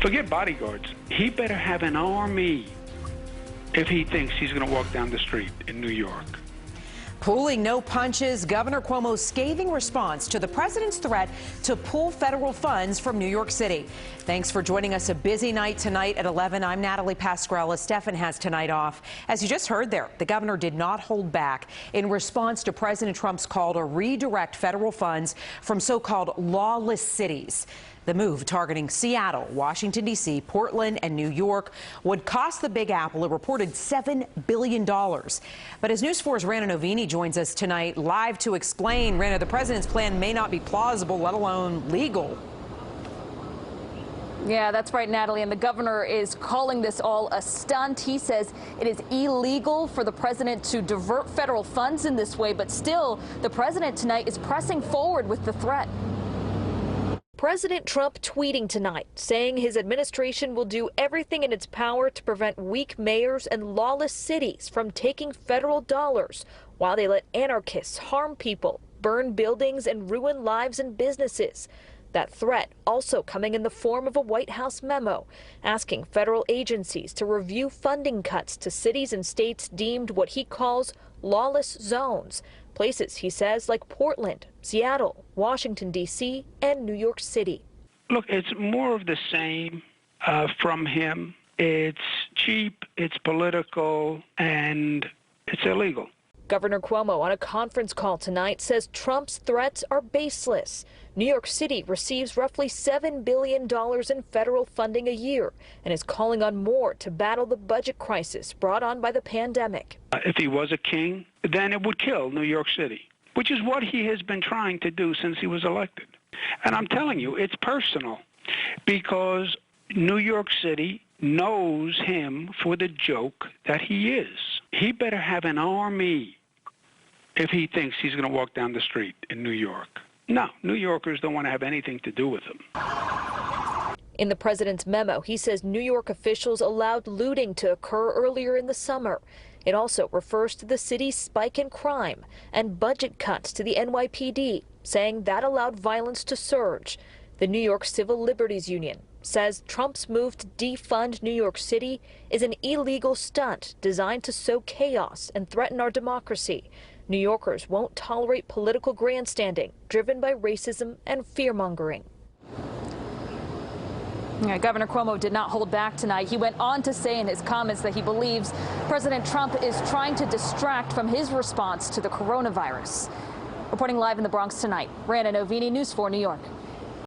Forget bodyguards. He better have an army if he thinks he's going to walk down the street in New York. Pulling no punches, Governor Cuomo's scathing response to the president's threat to pull federal funds from New York City. Thanks for joining us. A busy night tonight at 11. I'm Natalie Pasquarella. Stefan has tonight off. As you just heard there, the governor did not hold back in response to President Trump's call to redirect federal funds from so-called lawless cities. The move, targeting Seattle, Washington, D.C., Portland, and New York, would cost the Big Apple a reported $7 billion. But as News 4's Rana Novini joins us tonight live to explain, Rana, the president's plan may not be plausible, let alone legal. Yeah, that's right, Natalie. And the governor is calling this all a stunt. He says it is illegal for the president to divert federal funds in this way. But still, the president tonight is pressing forward with the threat. President Trump tweeting tonight, saying his administration will do everything in its power to prevent weak mayors and lawless cities from taking federal dollars while they let anarchists harm people, burn buildings, and ruin lives and businesses. That threat also coming in the form of a White House memo asking federal agencies to review funding cuts to cities and states deemed what he calls lawless zones. Places, he says, like Portland, Seattle, Washington, D.C., and New York City. Look, it's more of the same from him. It's cheap, it's political, and it's illegal. Governor Cuomo on a conference call tonight says Trump's threats are baseless. New York City receives roughly $7 billion in federal funding a year and is calling on more to battle the budget crisis brought on by the pandemic. If he was a king, then it would kill New York City, which is what he has been trying to do since he was elected. And I'm telling you, it's personal because New York City knows him for the joke that he is. He better have an army if he thinks he's going to walk down the street in New York. No, New Yorkers don't want to have anything to do with him. In the president's memo, he says New York officials allowed looting to occur earlier in the summer. It also refers to the city's spike in crime and budget cuts to the NYPD, saying that allowed violence to surge. The New York Civil Liberties Union says Trump's move to defund New York City is an illegal stunt designed to sow chaos and threaten our democracy. New Yorkers won't tolerate political grandstanding driven by racism and fear-mongering. Yeah, Governor Cuomo did not hold back tonight. He went on to say in his comments that he believes President Trump is trying to distract from his response to the coronavirus. Reporting live in the Bronx tonight, Rana Novini, News 4 New York.